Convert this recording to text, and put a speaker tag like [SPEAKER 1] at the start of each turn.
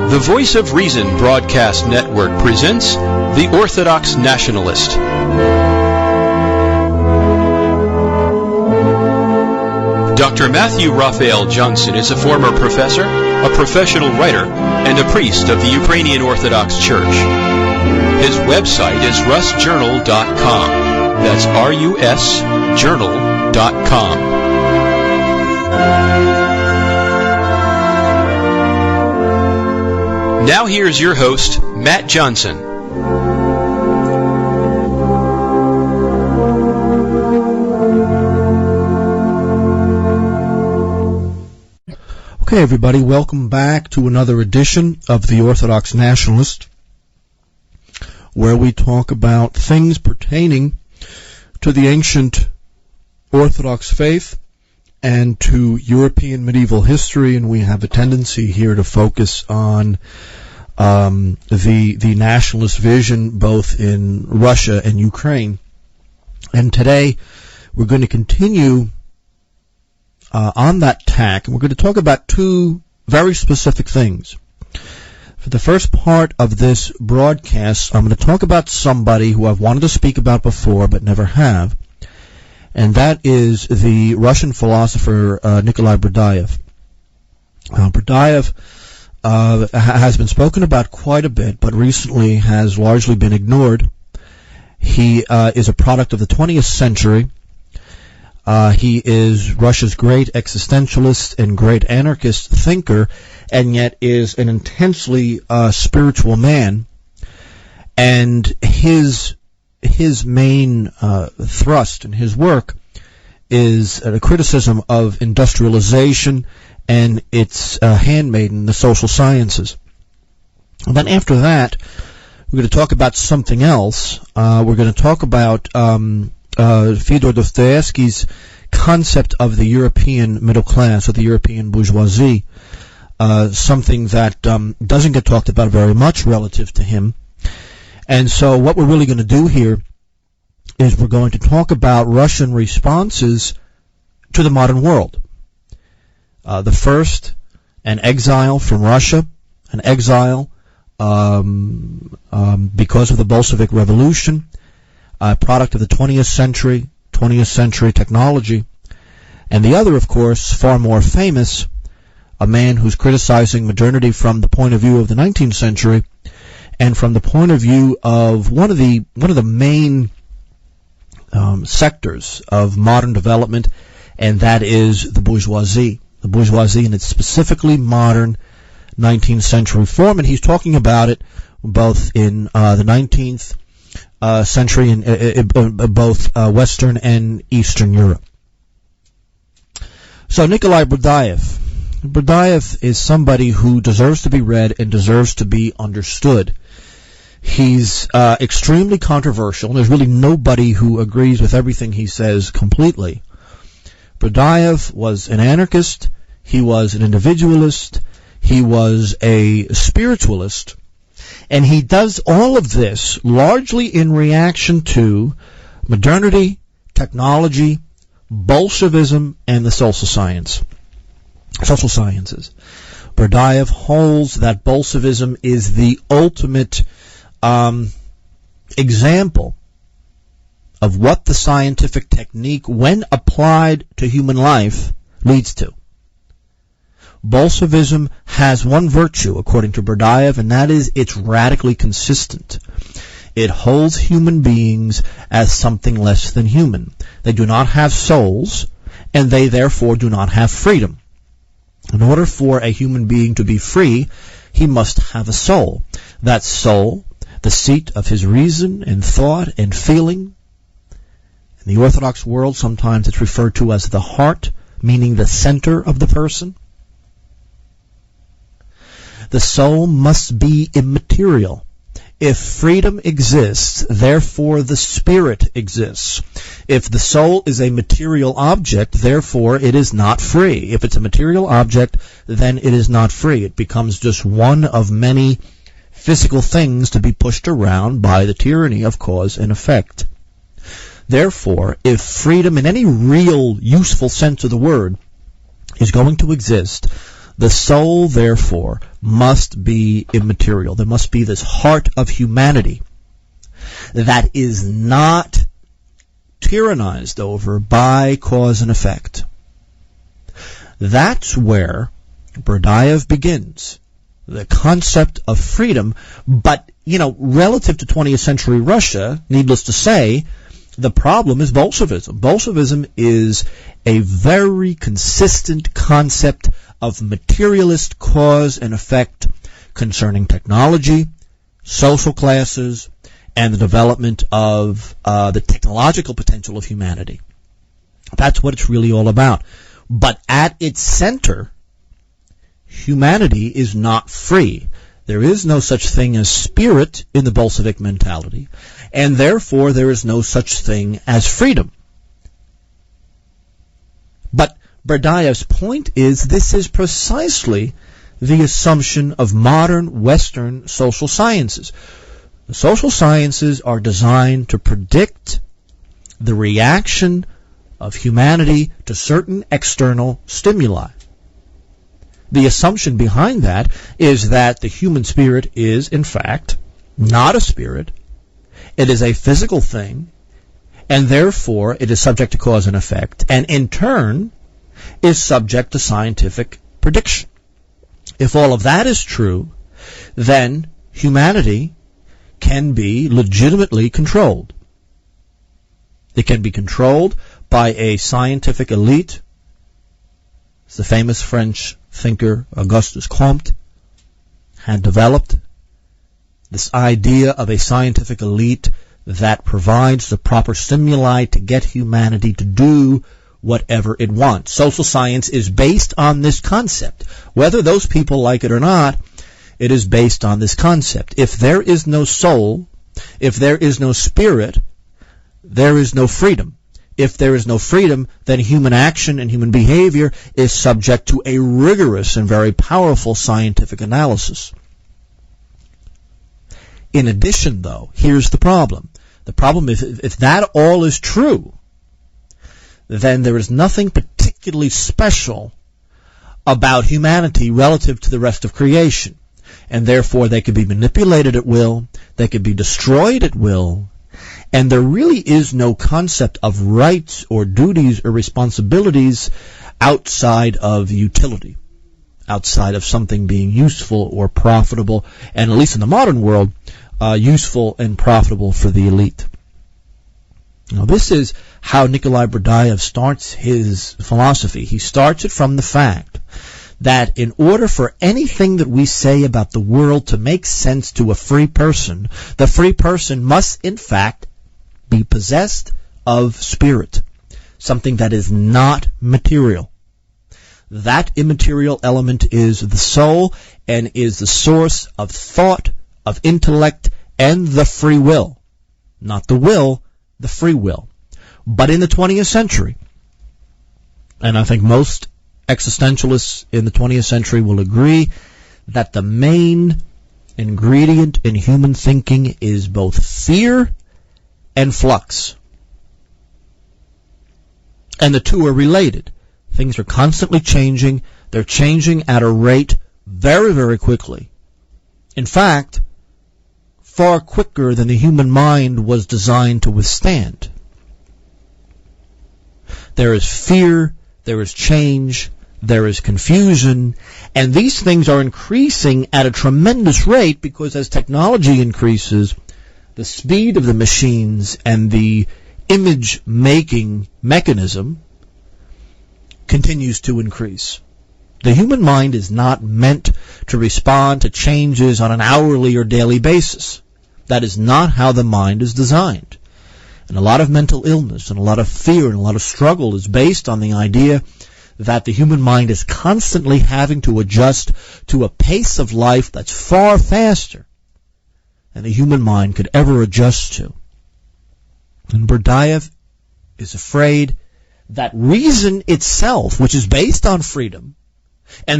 [SPEAKER 1] The Voice of Reason Broadcast Network presents The Orthodox Nationalist. Dr. Matthew Raphael Johnson is a former professor, a professional writer, and a priest of the Ukrainian Orthodox Church. His website is rusjournal.com. That's R-U-S journal.com. Now here's your host, Matt Johnson.
[SPEAKER 2] Okay, everybody, welcome back to another edition of the Orthodox Nationalist, where we talk about things pertaining to the ancient Orthodox faith and to European medieval history, and we have a tendency here to focus on the nationalist vision both in Russia and Ukraine. And today we're going to continue on that tack, and we're going to talk about two very specific things. For the first part of this broadcast, I'm going to talk about somebody who I've wanted to speak about before but never have, and that is the Russian philosopher Nikolai Berdayev. Berdayev has been spoken about quite a bit, but recently has largely been ignored. He is a product of the 20th century. He is Russia's great existentialist and great anarchist thinker, and yet is an intensely spiritual man. And his main thrust in his work is a criticism of industrialization and its handmaiden, the social sciences. And then after that, we're going to talk about something else. We're going to talk about Fyodor Dostoevsky's concept of the European middle class, or the European bourgeoisie, something that doesn't get talked about very much relative to him. And so what we're really going to do here is we're going to talk about Russian responses to the modern world. The first, an exile from Russia, an exile because of the Bolshevik Revolution, a product of the 20th century technology, and the other, of course, far more famous, a man who's criticizing modernity from the point of view of the 19th century, and from the point of view of one of the main sectors of modern development, and that is the bourgeoisie in its specifically modern 19th century form. And he's talking about it both in the 19th century in both Western and Eastern Europe. So Nikolai Berdayev is somebody who deserves to be read and deserves to be understood. He's extremely controversial. There's really nobody who agrees with everything he says completely. Berdayev was an anarchist. He was an individualist. He was a spiritualist. And he does all of this largely in reaction to modernity, technology, Bolshevism, and the social sciences. Berdayev holds that Bolshevism is the ultimate example of what the scientific technique, when applied to human life, leads to. Bolshevism has one virtue, according to Berdayev, and that is it's radically consistent. It holds human beings as something less than human. They do not have souls, and they therefore do not have freedom. In order for a human being to be free, he must have a soul. That soul, the seat of his reason and thought and feeling. In the Orthodox world, sometimes it's referred to as the heart, meaning the center of the person. The soul must be immaterial. If freedom exists, therefore the spirit exists. If the soul is a material object, therefore it is not free. If it's a material object, then it is not free. It becomes just one of many physical things to be pushed around by the tyranny of cause and effect. Therefore, if freedom in any real, useful sense of the word is going to exist, The soul, therefore, must be immaterial. There must be this heart of humanity that is not tyrannized over by cause and effect. That's where Berdayev begins. The concept of freedom, but, relative to 20th century Russia, needless to say, the problem is Bolshevism. Bolshevism is a very consistent concept of materialist cause and effect concerning technology, social classes, and the development of the technological potential of humanity. That's what it's really all about. But at its center, humanity is not free. There is no such thing as spirit in the Bolshevik mentality, and therefore there is no such thing as freedom. But Berdayev's point is this is precisely the assumption of modern Western social sciences. The social sciences are designed to predict the reaction of humanity to certain external stimuli. The assumption behind that is that the human spirit is, in fact, not a spirit. It is a physical thing, and therefore it is subject to cause and effect, and in turn is subject to scientific prediction. If all of that is true, then humanity can be legitimately controlled. It can be controlled by a scientific elite. The famous French thinker Auguste Comte had developed this idea of a scientific elite that provides the proper stimuli to get humanity to do whatever it wants. Social science is based on this concept. Whether those people like it or not, it is based on this concept. If there is no soul, if there is no spirit, there is no freedom. If there is no freedom, then human action and human behavior is subject to a rigorous and very powerful scientific analysis. In addition, though, here's the problem. The problem is, if that all is true, then there is nothing particularly special about humanity relative to the rest of creation. And therefore, they could be manipulated at will, they could be destroyed at will, and there really is no concept of rights or duties or responsibilities outside of utility, outside of something being useful or profitable, and at least in the modern world, useful and profitable for the elite. Now, this is how Nikolai Berdayev starts his philosophy. He starts it from the fact that in order for anything that we say about the world to make sense to a free person, the free person must, in fact, be possessed of spirit, something that is not material. That immaterial element is the soul and is the source of thought, of intellect, and the free will. Not the will, the free will. But in the 20th century, and I think most existentialists in the 20th century will agree that the main ingredient in human thinking is both fear and flux. And the two are related. Things are constantly changing. They're changing at a rate very, very quickly. In fact, far quicker than the human mind was designed to withstand. There is fear, there is change, there is confusion, and these things are increasing at a tremendous rate because as technology increases, the speed of the machines and the image-making mechanism continues to increase. The human mind is not meant to respond to changes on an hourly or daily basis. That is not how the mind is designed. And a lot of mental illness and a lot of fear and a lot of struggle is based on the idea that the human mind is constantly having to adjust to a pace of life that's far faster than the human mind could ever adjust to. And Berdayev is afraid that reason itself, which is based on freedom, and